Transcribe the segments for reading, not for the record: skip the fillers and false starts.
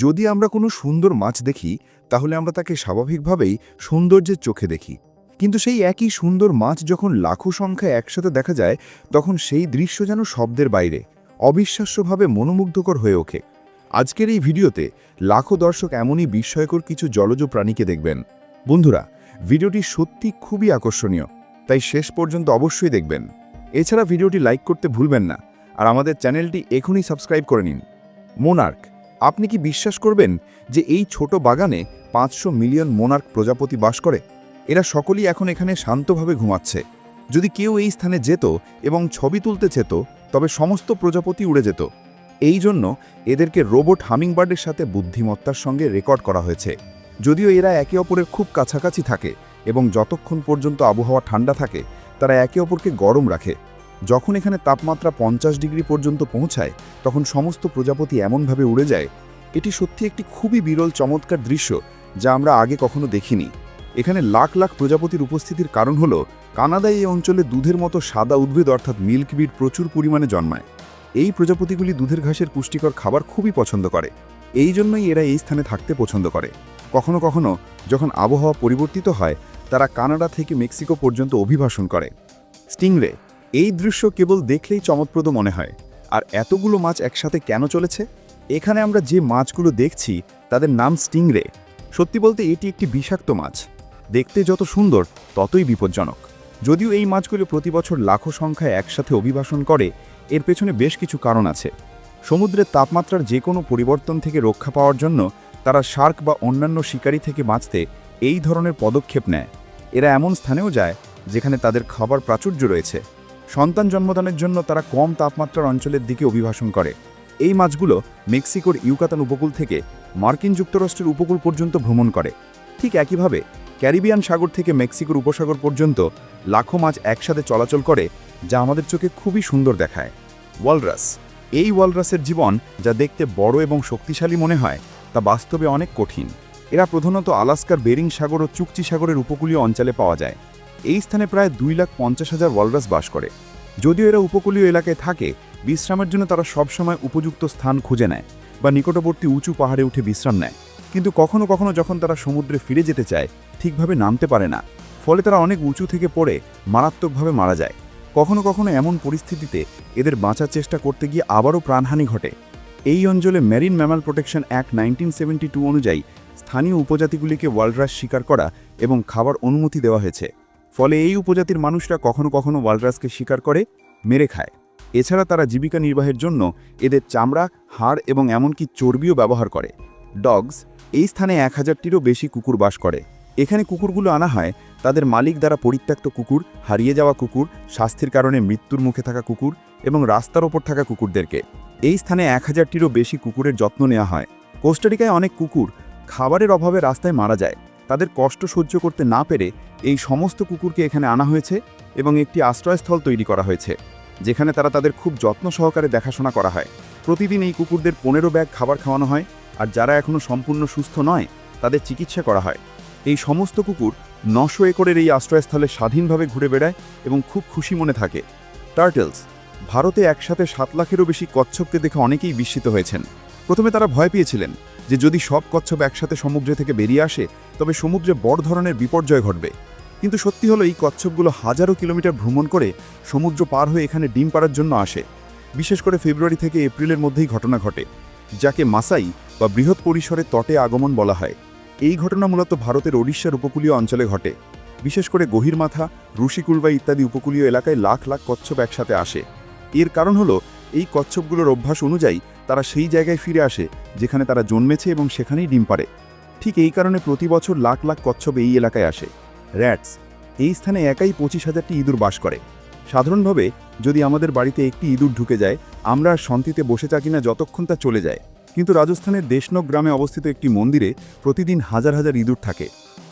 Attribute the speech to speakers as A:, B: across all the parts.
A: যদি আমরা কোনো সুন্দর মাছ দেখি তাহলে আমরা তাকে স্বাভাবিকভাবেই সৌন্দর্যের চোখে দেখি, কিন্তু সেই একই সুন্দর মাছ যখন লাখো সংখ্যায় একসাথে দেখা যায় তখন সেই দৃশ্য যেন শব্দের বাইরে, অবিশ্বাস্যভাবে মনোমুগ্ধকর হয়ে ওঠে। আজকের এই ভিডিওতে লাখো দর্শক এমনই বিস্ময়কর কিছু জলজ প্রাণীকে দেখবেন। বন্ধুরা, ভিডিওটি সত্যি খুবই আকর্ষণীয়, তাই শেষ পর্যন্ত অবশ্যই দেখবেন। এছাড়া ভিডিওটি লাইক করতে ভুলবেন না, আর আমাদের চ্যানেলটি এখনই সাবস্ক্রাইব করে নিন। মোনার্ক, আপনি কি বিশ্বাস করবেন যে এই ছোট বাগানে 500 মিলিয়ন মোনার্ক প্রজাপতি বাস করে? এরা সকলেই এখন এখানে শান্তভাবে ঘুমাচ্ছে। যদি কেউ এই স্থানে যেত এবং ছবি তুলতে চেত তবে সমস্ত প্রজাপতি উড়ে যেত। এই জন্য এদেরকে রোবট হামিংবার্ডের সাথে বুদ্ধিমত্তার সঙ্গে রেকর্ড করা হয়েছে। যদিও এরা একে অপরের খুব কাছাকাছি থাকে এবং যতক্ষণ পর্যন্ত আবহাওয়া ঠান্ডা থাকে তারা একে অপরকে গরম রাখে। যখন এখানে তাপমাত্রা 50 ডিগ্রি পর্যন্ত পৌঁছায় তখন সমস্ত প্রজাপতি এমনভাবে উড়ে যায়। এটি সত্যি একটি খুবই বিরল চমৎকার দৃশ্য যা আমরা আগে কখনো দেখিনি। এখানে লাখ লাখ প্রজাপতির উপস্থিতির কারণ হলো কানাডায় এই অঞ্চলে দুধের মতো সাদা উদ্ভিদ অর্থাৎ মিল্কবিড প্রচুর পরিমাণে জন্মায়। এই প্রজাপতিগুলি দুধের ঘাসের পুষ্টিকর খাবার খুবই পছন্দ করে, এই জন্যই এরা এই স্থানে থাকতে পছন্দ করে। কখনো কখনো যখন আবহাওয়া পরিবর্তিত হয় তারা কানাডা থেকে মেক্সিকো পর্যন্ত অভিবাসন করে। স্টিংরে, এই দৃশ্য কেবল দেখলেই চমৎপ্রদ মনে হয়। আর এতগুলো মাছ একসাথে কেন চলেছে? এখানে আমরা যে মাছগুলো দেখছি তাদের নাম স্টিংরে। সত্যি বলতে এটি একটি বিষাক্ত মাছ, দেখতে যত সুন্দর ততই বিপজ্জনক। যদিও এই মাছগুলো প্রতি বছর লাখো সংখ্যায় একসাথে অভিবাসন করে, এর পেছনে বেশ কিছু কারণ আছে। সমুদ্রের তাপমাত্রার যে কোনো পরিবর্তন থেকে রক্ষা পাওয়ার জন্য তারা শার্ক বা অন্যান্য শিকারী থেকে বাঁচতে এই ধরনের পদক্ষেপ নেয়। এরা এমন স্থানেও যায় যেখানে তাদের খাবার প্রাচুর্য রয়েছে। সন্তান জন্মদানের জন্য তারা কম তাপমাত্রার অঞ্চলের দিকে অভিবাসন করে। এই মাছগুলো মেক্সিকোর ইউকাতান উপকূল থেকে মার্কিন যুক্তরাষ্ট্রের উপকূল পর্যন্ত ভ্রমণ করে। ঠিক একইভাবে ক্যারিবিয়ান সাগর থেকে মেক্সিকোর উপসাগর পর্যন্ত লাখো মাছ একসাথে চলাচল করে, যা আমাদের চোখে খুবই সুন্দর দেখায়। ওয়ালরাস, এই ওয়ালরাসের জীবন যা দেখতে বড় এবং শক্তিশালী মনে হয় তা বাস্তবে অনেক কঠিন। এরা প্রধানত আলাস্কার বেরিং সাগর ও চুকচি সাগরের উপকূলীয় অঞ্চলে পাওয়া যায়। এই স্থানে প্রায় 2,50,000 ওয়ালরাস বাস করে। যদিও এরা উপকূলীয় এলাকায় থাকে, বিশ্রামের জন্য তারা সবসময় উপযুক্ত স্থান খুঁজে নেয় বা নিকটবর্তী উঁচু পাহাড়ে উঠে বিশ্রাম নেয়। কিন্তু কখনো কখনো যখন তারা সমুদ্রে ফিরে যেতে চায় ঠিকভাবে নামতে পারে না, ফলে তারা অনেক উঁচু থেকে পড়ে মারাত্মকভাবে মারা যায়। কখনো কখনো এমন পরিস্থিতিতে এদের বাঁচার চেষ্টা করতে গিয়ে আবারও প্রাণহানি ঘটে। এই অঞ্চলে মেরিন ম্যামাল প্রোটেকশন অ্যাক্ট 1972 অনুযায়ী স্থানীয় উপজাতিগুলিকে ওয়ালরাস শিকার করা এবং খাবার অনুমতি দেওয়া হয়েছে। ফলে এই উপজাতির মানুষরা কখনো কখনো ওয়ালরাসকে শিকার করে মেরে খায়। এছাড়া তারা জীবিকা নির্বাহের জন্য এদের চামড়া, হাড় এবং এমনকি চর্বিও ব্যবহার করে। ডগস, এই স্থানে 1000-টিরও বেশি কুকুর বাস করে। এখানে কুকুরগুলো আনা হয় তাদের মালিক দ্বারা পরিত্যক্ত কুকুর, হারিয়ে যাওয়া কুকুর, স্বাস্থ্যের কারণে মৃত্যুর মুখে থাকা কুকুর এবং রাস্তার ওপর থাকা কুকুরদেরকে। এই স্থানে 1000-টিরও বেশি কুকুরের যত্ন নেওয়া হয়। কোস্টারিকায় অনেক কুকুর খাবারের অভাবে রাস্তায় মারা যায়। তাদের কষ্ট সহ্য করতে না পেরে এই সমস্ত কুকুরকে এখানে আনা হয়েছে এবং একটি আশ্রয়স্থল তৈরি করা হয়েছে, যেখানে তারা তাদের খুব যত্ন সহকারে দেখাশোনা করা হয়। প্রতিদিন এই কুকুরদের 15 ব্যাগ খাবার খাওয়ানো হয়, আর যারা এখনও সম্পূর্ণ সুস্থ নয় তাদের চিকিৎসা করা হয়। এই সমস্ত কুকুর 900 একরের এই আশ্রয়স্থলে স্বাধীনভাবে ঘুরে বেড়ায় এবং খুব খুশি মনে থাকে। টার্টেলস, ভারতে একসাথে 7 লাখেরও বেশি কচ্ছপকে দেখে অনেকেই বিস্মিত হয়েছেন। প্রথমে তারা ভয় পেয়েছিলেন যে যদি সব কচ্ছপ একসাথে সমুদ্রে থেকে বেরিয়ে আসে তবে সমুদ্রে বড় ধরনের বিপর্যয় ঘটবে। কিন্তু সত্যি হলো এই কচ্ছপগুলো হাজারো কিলোমিটার ভ্রমণ করে সমুদ্র পার হয়ে এখানে ডিম পাড়ার জন্য আসে। বিশেষ করে ফেব্রুয়ারি থেকে এপ্রিলের মধ্যেই ঘটনা ঘটে, যাকে মাসাই বা বৃহৎ পরিসরে তটে আগমন বলা হয়। এই ঘটনা মূলত ভারতের ওড়িশার উপকূলীয় অঞ্চলে ঘটে। বিশেষ করে গহিরমাথা, ঋষিকুলবা ইত্যাদি উপকূলীয় এলাকায় লাখ লাখ কচ্ছপ একসাথে আসে। এর কারণ হলো এই কচ্ছপগুলোর অভ্যাস অনুযায়ী তারা সেই জায়গায় ফিরে আসে যেখানে তারা জন্মেছে এবং সেখানেই ডিম পাড়ে। ঠিক এই কারণে প্রতি বছর লাখ লাখ কচ্ছপ এই এলাকায় আসে। র‍্যাটস, এই স্থানে একাই 25,000টি ইঁদুর বাস করে। সাধারণভাবে যদি আমাদের বাড়িতে একটি ইঁদুর ঢুকে যায় আমরা আর শান্তিতে বসে থাকি না যতক্ষণ তা চলে যায়। কিন্তু রাজস্থানের দেশনক গ্রামে অবস্থিত একটি মন্দিরে প্রতিদিন হাজার হাজার ইঁদুর থাকে।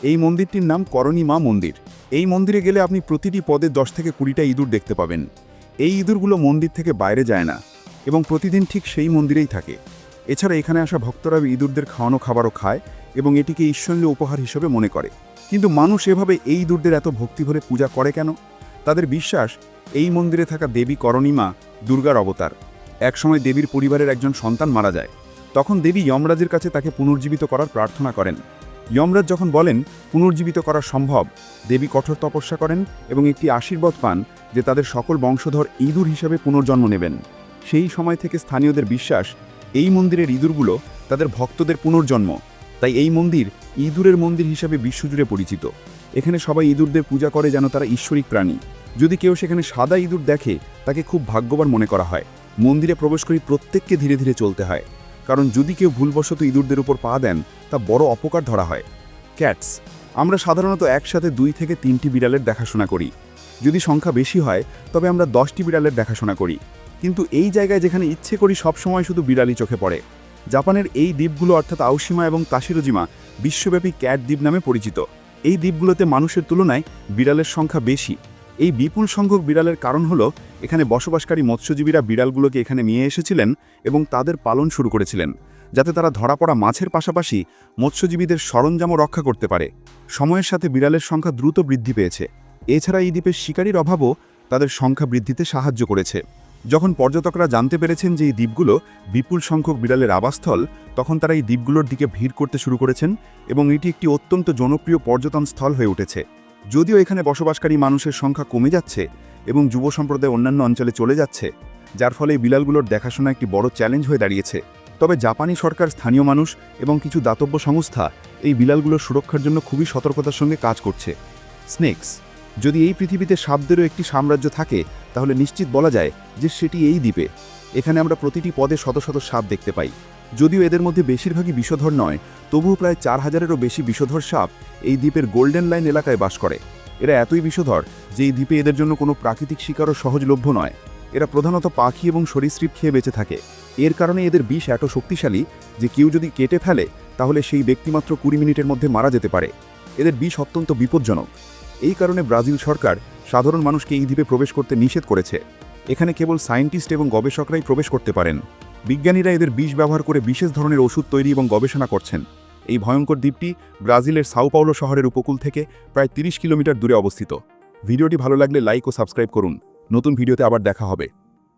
A: এই মন্দিরটির নাম করণী মা মন্দির। এই মন্দিরে গেলে আপনি প্রতিটি পদে 10 থেকে 20টা ইঁদুর দেখতে পাবেন। এই ইঁদুরগুলো মন্দির থেকে বাইরে যায় না এবং প্রতিদিন ঠিক সেই মন্দিরেই থাকে। এছাড়া এখানে আসা ভক্তরা ইঁদুরদের খাওয়ানো খাবারও খায় এবং এটিকে ঈশ্বরীয় উপহার হিসেবে মনে করে। কিন্তু মানুষ এভাবে এই ইঁদুরদের এত ভক্তিভরে পূজা করে কেন? তাদের বিশ্বাস এই মন্দিরে থাকা দেবী করণী মা দুর্গার অবতার। একসময় দেবীর পরিবারের একজন সন্তান মারা যায়। তখন দেবী যমরাজের কাছে তাকে পুনর্জীবিত করার প্রার্থনা করেন। যমরাজ যখন বলেন পুনর্জীবিত করা সম্ভব, দেবী কঠোর তপস্যা করেন এবং একটি আশীর্বাদ পান যে তাদের সকল বংশধর ইঁদুর হিসাবে পুনর্জন্ম নেবেন। সেই সময় থেকে স্থানীয়দের বিশ্বাস, এই মন্দিরের ইঁদুরগুলো তাদের ভক্তদের পুনর্জন্ম। তাই এই মন্দির ইঁদুরের মন্দির হিসাবে বিশ্বজুড়ে পরিচিত। এখানে সবাই ইঁদুরদের পূজা করে যেন তারা ঈশ্বরিক প্রাণী। যদি কেউ সেখানে সাদা ইঁদুর দেখে তাকে খুব ভাগ্যবান মনে করা হয়। মন্দিরে প্রবেশ করে প্রত্যেককে ধীরে ধীরে চলতে হয়, কারণ যদি কেউ ভুলবশত ইঁদুরদের উপর পা দেন তা বড় অপকার ধরা হয়। ক্যাটস, আমরা সাধারণত একসাথে 2 থেকে 3টি বিড়ালের দেখাশোনা করি। যদি সংখ্যা বেশি হয় তবে আমরা 10টি বিড়ালের দেখাশোনা করি। কিন্তু এই জায়গায় যেখানে ইচ্ছে করি সবসময় শুধু বিড়ালই চোখে পড়ে। জাপানের এই দ্বীপগুলো অর্থাৎ আওশিমা এবং তাশিরোজিমা বিশ্বব্যাপী ক্যাট দ্বীপ নামে পরিচিত। এই দ্বীপগুলোতে মানুষের তুলনায় বিড়ালের সংখ্যা বেশি। এই বিপুল সংখ্যক বিড়ালের কারণ হলো এখানে বসবাসকারী মৎস্যজীবীরা বিড়ালগুলোকে এখানে নিয়ে এসেছিলেন এবং তাদের পালন শুরু করেছিলেন, যাতে তারা ধরা পড়া মাছের পাশাপাশি মৎস্যজীবীদের সরঞ্জামও রক্ষা করতে পারে। সময়ের সাথে বিড়ালের সংখ্যা দ্রুত বৃদ্ধি পেয়েছে। এছাড়া এই দ্বীপের শিকারীর অভাবও তাদের সংখ্যা বৃদ্ধিতে সাহায্য করেছে। যখন পর্যটকরা জানতে পেরেছেন যে এই দ্বীপগুলো বিপুল সংখ্যক বিড়ালের আবাসস্থল, তখন তারা এই দ্বীপগুলোর দিকে ভিড় করতে শুরু করেছেন এবং এটি একটি অত্যন্ত জনপ্রিয় পর্যটন স্থল হয়ে উঠেছে। যদিও এখানে বসবাসকারী মানুষের সংখ্যা কমে যাচ্ছে এবং যুব সম্প্রদায় অন্যান্য অঞ্চলে চলে যাচ্ছে, যার ফলে এই বিড়ালগুলোর দেখাশোনা একটি বড় চ্যালেঞ্জ হয়ে দাঁড়িয়েছে। তবে জাপানি সরকার, স্থানীয় মানুষ এবং কিছু দাতব্য সংস্থা এই বিড়ালগুলোর সুরক্ষার জন্য খুবই সতর্কতার সঙ্গে কাজ করছে। স্নেকস, যদি এই পৃথিবীতে সাপদেরও একটি সাম্রাজ্য থাকে তাহলে নিশ্চিত বলা যায় যে সেটি এই দ্বীপে। এখানে আমরা প্রতিটি পদে শত শত সাপ দেখতে পাই। যদিও এদের মধ্যে বেশিরভাগই বিষধর নয়, তবুও প্রায় 4000-এরও বেশি বিষধর সাপ এই দ্বীপের গোল্ডেন লাইন এলাকায় বাস করে। এরা এতই বিষধর যে এই দ্বীপে এদের জন্য কোনো প্রাকৃতিক শিকারও সহজলভ্য নয়। এরা প্রধানত পাখি এবং সরীসৃপ খেয়ে বেঁচে থাকে। এর কারণে এদের বিষ এত শক্তিশালী যে কেউ যদি কেটে ফেলে তাহলে সেই ব্যক্তি মাত্র 20 মিনিটের মধ্যে মারা যেতে পারে। এদের বিষ অত্যন্ত বিপজ্জনক। এই কারণে ব্রাজিল সরকার সাধারণ মানুষকে এই দ্বীপে প্রবেশ করতে নিষেধ করেছে। এখানে কেবল সায়েন্টিস্ট এবং গবেষকরাই প্রবেশ করতে পারেন। বিজ্ঞানীরা এদের বিষ ব্যবহার করে বিশেষ ধরনের ওষুধ তৈরি এবং গবেষণা করছেন। এই ভয়ঙ্কর দ্বীপটি ব্রাজিলের সাও পাওলো শহরের উপকূল থেকে প্রায় 30 কিলোমিটার দূরে অবস্থিত। ভিডিওটি ভালো লাগলে লাইক ও সাবস্ক্রাইব করুন। নতুন ভিডিওতে আবার দেখা হবে।